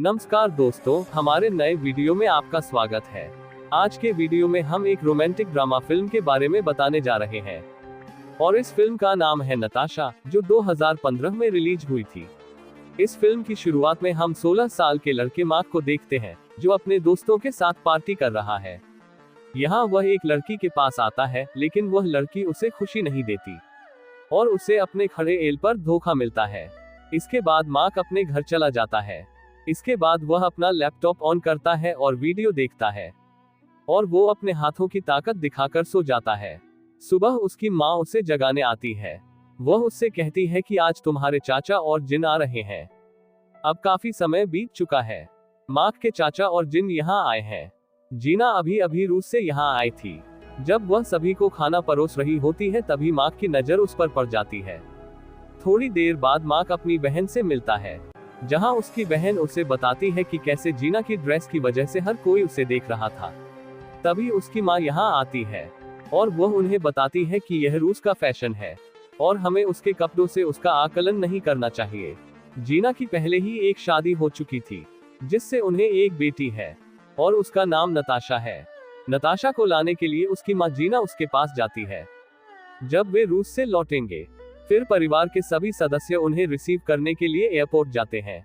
नमस्कार दोस्तों, हमारे नए वीडियो में आपका स्वागत है। आज के वीडियो में हम एक रोमांटिक ड्रामा फिल्म के बारे में बताने जा रहे हैं और इस फिल्म का नाम है नताशा, जो 2015 में रिलीज हुई थी। इस फिल्म की शुरुआत में हम 16 साल के लड़के मार्क को देखते हैं, जो अपने दोस्तों के साथ पार्टी कर रहा है। यहाँ वह एक लड़की के पास आता है, लेकिन वह लड़की उसे खुशी नहीं देती और उसे अपने खड़े एल पर धोखा मिलता है। इसके बाद मार्क अपने घर चला जाता है। इसके बाद वह अपना लैपटॉप ऑन करता है और वीडियो देखता है और वो अपने हाथों की ताकत दिखाकर सो जाता है। सुबह उसकी माँ उसे जगाने आती है। वह उससे कहती है कि आज तुम्हारे चाचा और जिन आ रहे हैं। अब काफी समय बीत चुका है। मार्क के चाचा और जिन यहाँ आए हैं। जीना अभी अभी रूस से यहाँ आई थी। जब वह सभी को खाना परोस रही होती है, तभी मार्क की नजर उस पर पड़ जाती है। थोड़ी देर बाद मार्क अपनी बहन से मिलता है, जहां उसकी बहन उसे बताती है कि कैसे जीना की ड्रेस की वजह से हर कोई उसे देख रहा था। तभी उसकी माँ यहाँ आती है और वह उन्हें बताती है कि यह रूस का फैशन है और हमें उसके कपड़ों से उसका आकलन नहीं करना चाहिए। जीना की पहले ही एक शादी हो चुकी थी, जिससे उन्हें एक बेटी है और उसका नाम नताशा है। नताशा को लाने के लिए उसकी माँ जीना उसके पास जाती है। जब वे रूस से लौटेंगे, फिर परिवार के सभी सदस्य उन्हें रिसीव करने के लिए एयरपोर्ट जाते हैं,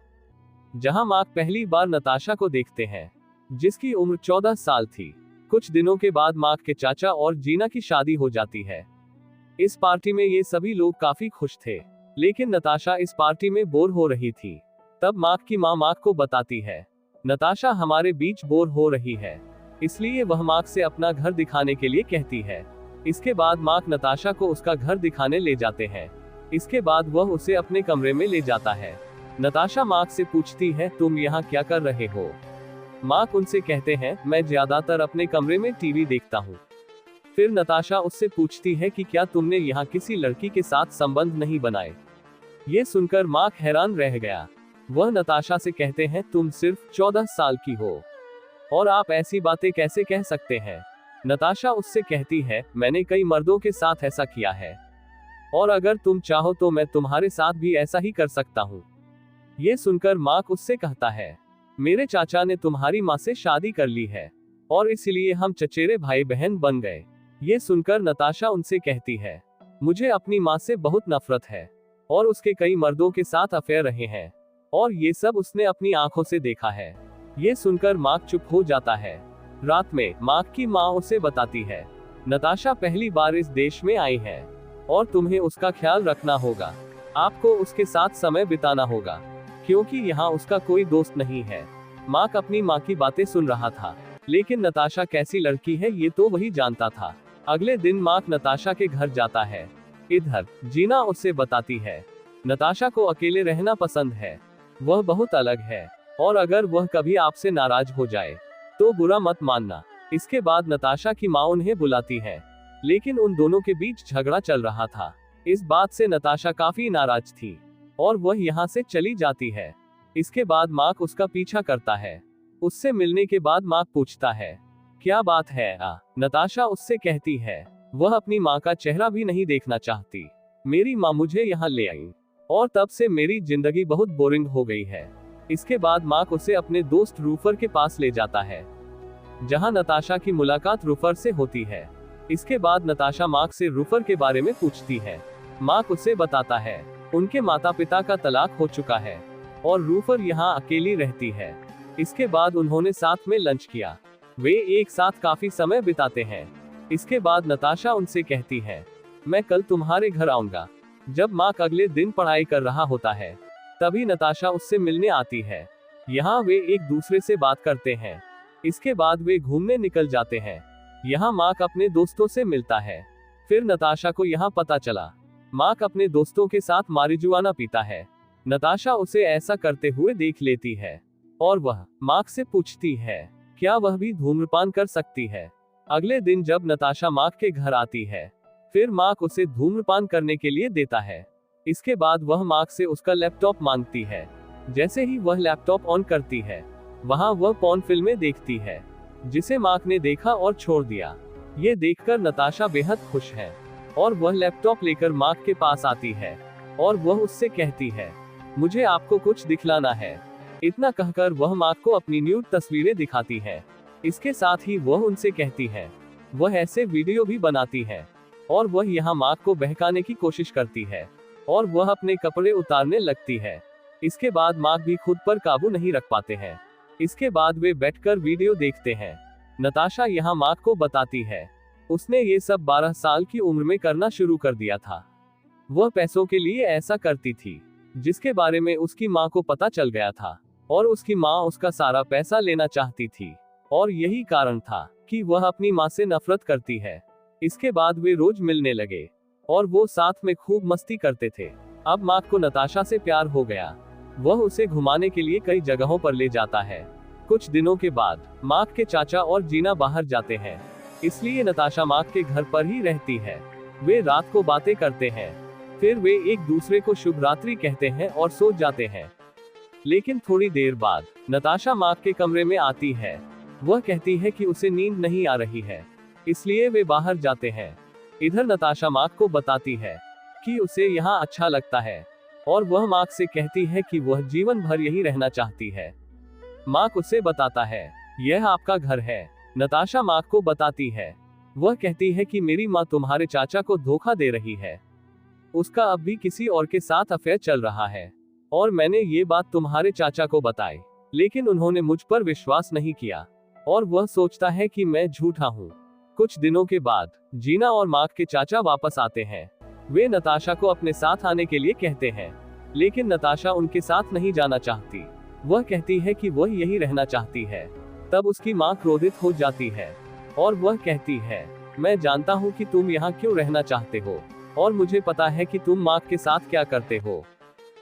जहां मार्क पहली बार नताशा को देखते हैं, जिसकी उम्र 14 साल थी। कुछ दिनों के बाद मार्क के चाचा और जीना की शादी हो जाती है। इस पार्टी में ये सभी लोग काफी खुश थे, लेकिन नताशा इस पार्टी में बोर हो रही थी। तब मार्क की माँ मार्क को बताती है, नताशा हमारे बीच बोर हो रही है, इसलिए वह मार्क से अपना घर दिखाने के लिए कहती है। इसके बाद मार्क नताशा को उसका घर दिखाने ले जाते हैं। इसके बाद वह उसे अपने कमरे में ले जाता है। नताशा मार्क से पूछती है, तुम यहाँ क्या कर रहे हो? मार्क उनसे कहते हैं, मैं ज्यादातर अपने कमरे में टीवी देखता हूँ। फिर नताशा उससे पूछती है कि क्या तुमने यहाँ किसी लड़की के साथ संबंध नहीं बनाए? ये सुनकर मार्क हैरान रह गया। वह नताशा से कहते हैं, तुम सिर्फ 14 साल की हो और आप ऐसी बातें कैसे कह सकते हैं? नताशा उससे कहती है, मैंने कई मर्दों के साथ ऐसा किया है और अगर तुम चाहो तो मैं तुम्हारे साथ भी ऐसा ही कर सकता हूँ। ये सुनकर मार्क उससे कहता है, मेरे चाचा ने तुम्हारी माँ से शादी कर ली है और इसलिए हम चचेरे भाई बहन बन गए। ये सुनकर नताशा उनसे कहती है, मुझे अपनी माँ से बहुत नफरत है और उसके कई मर्दों के साथ अफेयर रहे हैं और ये सब उसने अपनी आंखों से देखा है। ये सुनकर मार्क चुप हो जाता है। रात में मार्क की माँ उसे बताती है, नताशा पहली बार इस देश में आई है और तुम्हें उसका ख्याल रखना होगा। आपको उसके साथ समय बिताना होगा, क्योंकि यहाँ उसका कोई दोस्त नहीं है। मार्क अपनी माँ की बातें सुन रहा था, लेकिन नताशा कैसी लड़की है ये तो वही जानता था। अगले दिन मार्क नताशा के घर जाता है। इधर जीना उससे बताती है, नताशा को अकेले रहना पसंद है, वह बहुत अलग है और अगर वह कभी आपसे नाराज हो जाए तो बुरा मत मानना। इसके बाद नताशा की माँ उन्हें बुलाती है, लेकिन उन दोनों के बीच झगड़ा चल रहा था। इस बात से नताशा काफी नाराज थी और वह यहाँ से चली जाती है। इसके बाद मार्क उसका पीछा करता है। उससे मिलने के बाद मार्क पूछता है, क्या बात है? नताशा उससे कहती है, वह अपनी माँ का चेहरा भी नहीं देखना चाहती। मेरी माँ मुझे यहाँ ले आई और तब से मेरी जिंदगी बहुत बोरिंग हो गई है। इसके बाद मार्क उसे अपने दोस्त रूफर के पास ले जाता है, जहां नताशा की मुलाकात रूफर से होती है। इसके बाद नताशा मार्क से रूफर के बारे में पूछती है। मार्क उसे बताता है, उनके माता पिता का तलाक हो चुका है और रूफर यहाँ अकेली रहती है। इसके बाद उन्होंने साथ में लंच किया। वे एक साथ काफी समय बिताते हैं। इसके बाद नताशा उनसे कहती है, मैं कल तुम्हारे घर आऊंगा। जब मार्क अगले दिन पढ़ाई कर रहा होता है, तभी नताशा उससे मिलने आती है। यहाँ वे एक दूसरे से बात करते हैं। इसके बाद वे घूमने निकल जाते हैं। यहाँ मार्क अपने दोस्तों से मिलता है। फिर नताशा को यहाँ पता चला। मार्क अपने दोस्तों के साथ मारिजुआना पीता है। नताशा उसे ऐसा करते हुए देख लेती है और वह मार्क से पूछती है, क्या वह भी धूम्रपान कर सकती है? अगले दिन जब नताशा मार्क के घर आती है, फिर मार्क उसे धूम्रपान करने के लिए देता है। इसके बाद वह मार्क से उसका लैपटॉप मांगती है। जैसे ही वह लैपटॉप ऑन करती है, वहां वह पॉर्न फिल्में देखती है, जिसे मार्क ने देखा और छोड़ दिया। ये देखकर नताशा बेहद खुश है और वह लैपटॉप लेकर मार्क के पास आती है और वह उससे कहती है, मुझे आपको कुछ दिखलाना है। इतना कहकर वह मार्क को अपनी न्यूड तस्वीरें दिखाती है। इसके साथ ही वह उनसे कहती है वह ऐसे वीडियो भी बनाती है, और वह यहाँ मार्क को बहकाने की कोशिश करती है और वह अपने कपड़े उतारने लगती है। इसके बाद मार्क भी खुद पर काबू नहीं रख पाते हैं। इसके बाद वे बैठकर वीडियो देखते हैं। नताशा यहाँ मार्क को बताती है उसने ये सब 12 साल की उम्र में करना शुरू कर दिया था। वह पैसों के लिए ऐसा करती थी, जिसके बारे में उसकी माँ को पता चल गया था, और उसकी माँ उसका सारा पैसा लेना चाहती थी, और यही कारण था कि वह अपनी माँ से नफरत करती है। इसके बाद वे रोज मिलने लगे और वो साथ में खूब मस्ती करते थे। अब मार्क को नताशा से प्यार हो गया। वह उसे घुमाने के लिए कई जगहों पर ले जाता है। कुछ दिनों के बाद मार्क के चाचा और जीना बाहर जाते हैं, इसलिए नताशा मार्क के घर पर ही रहती है। वे रात को बातें करते हैं, फिर वे एक दूसरे को शुभ रात्रि कहते हैं और सो जाते हैं। लेकिन थोड़ी देर बाद नताशा मार्क के कमरे में आती है। वह कहती है कि उसे नींद नहीं आ रही है, इसलिए वे बाहर जाते हैं। इधर नताशा मार्क को बताती है कि उसे यहाँ अच्छा लगता है, और वह मार्क से कहती है कि वह जीवन भर यही रहना चाहती है। मार्क उसे बताता है यह आपका घर है। नताशा मार्क को बताती है। वह कहती है कि मेरी माँ तुम्हारे चाचा को धोखा दे रही है, उसका अब भी किसी और के साथ अफेयर चल रहा है, और मैंने ये बात तुम्हारे चाचा को बताई, लेकिन उन्होंने मुझ पर विश्वास नहीं किया, और वह सोचता है कि मैं झूठा हूँ। कुछ दिनों के बाद जीना और मार्क के चाचा वापस आते हैं। वे नताशा को अपने साथ आने के लिए कहते हैं, लेकिन नताशा उनके साथ नहीं जाना चाहती। वह कहती है कि वह यही रहना चाहती है। तब उसकी माँ क्रोधित हो जाती है और वह कहती है मैं जानता हूँ कि तुम यहाँ क्यों रहना चाहते हो, और मुझे पता है कि तुम मार्क के साथ क्या करते हो।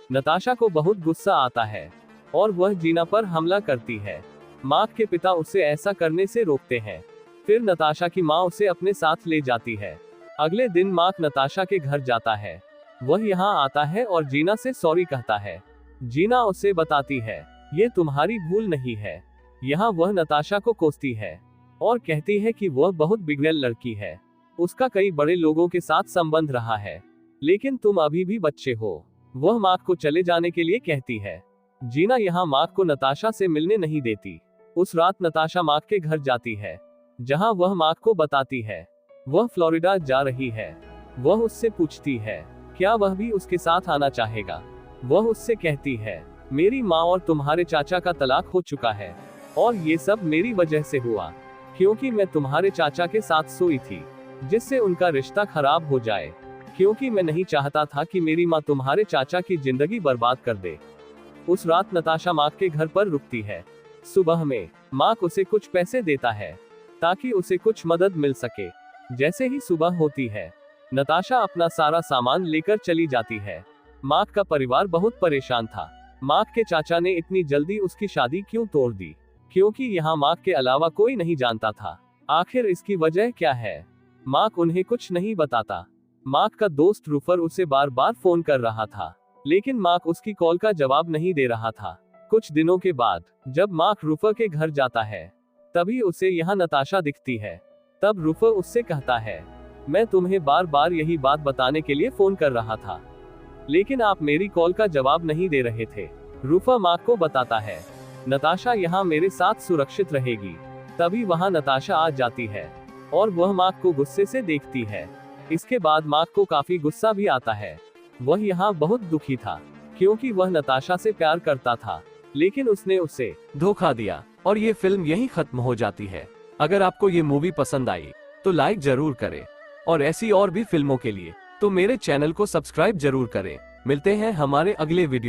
नताशा को बहुत गुस्सा आता है और वह जीना पर हमला करती है। मार्क के पिता उसे ऐसा करने से रोकते हैं। फिर नताशा की माँ उसे अपने साथ ले जाती है। अगले दिन मार्क नताशा के घर जाता है। वह यहाँ आता है और जीना से सॉरी कहता है। जीना उसे बताती है ये तुम्हारी भूल नहीं है। यहाँ वह नताशा को कोसती है और कहती है कि वह बहुत बिगड़ैल लड़की है, उसका कई बड़े लोगों के साथ संबंध रहा है, लेकिन तुम अभी भी बच्चे हो। वह मार्क को चले जाने के लिए कहती है। जीना यहाँ मार्क को नताशा से मिलने नहीं देती। उस रात नताशा मार्क के घर जाती है, जहाँ वह मार्क को बताती है वह फ्लोरिडा जा रही है। वह उससे पूछती है क्या वह भी उसके साथ आना चाहेगा। वह उससे कहती है मेरी माँ और तुम्हारे चाचा का तलाक हो चुका है, और ये सब मेरी वजह से हुआ, क्योंकि मैं तुम्हारे चाचा के साथ सोई थी, जिससे उनका रिश्ता खराब हो जाए, क्योंकि मैं नहीं चाहता था कि मेरी माँ तुम्हारे चाचा की जिंदगी बर्बाद कर दे। उस रात नताशा मार्क के घर पर रुकती है। सुबह में मार्क उसे कुछ पैसे देता है ताकि उसे कुछ मदद मिल सके। जैसे ही सुबह होती है, नताशा अपना सारा सामान लेकर चली जाती है। मार्क का परिवार बहुत परेशान था। मार्क के चाचा ने इतनी जल्दी उसकी शादी क्यों तोड़ दी, क्योंकि यहाँ मार्क के अलावा कोई नहीं जानता था। आखिर इसकी वजह क्या है? मार्क उन्हें कुछ नहीं बताता। मार्क का दोस्त रूफर उसे बार बार फोन कर रहा था, लेकिन मार्क उसकी कॉल का जवाब नहीं दे रहा था। कुछ दिनों के बाद जब मार्क रूफर के घर जाता है, तभी उसे यहाँ नताशा दिखती है। तब रूफर उससे कहता है मैं तुम्हें बार बार यही बात बताने के लिए फोन कर रहा था, लेकिन आप मेरी कॉल का जवाब नहीं दे रहे थे। रूफर मार्क को बताता है नताशा यहाँ मेरे साथ सुरक्षित रहेगी। तभी वहाँ नताशा आ जाती है और वह मार्क को गुस्से से देखती है। इसके बाद मार्क को काफी गुस्सा भी आता है। वह यहाँ बहुत दुखी था, क्योंकि वह नताशा से प्यार करता था, लेकिन उसने उसे धोखा दिया। और ये फिल्म यहीं खत्म हो जाती है। अगर आपको ये मूवी पसंद आई तो लाइक जरूर करें, और ऐसी और भी फिल्मों के लिए तो मेरे चैनल को सब्सक्राइब जरूर करें। मिलते हैं हमारे अगले वीडियो।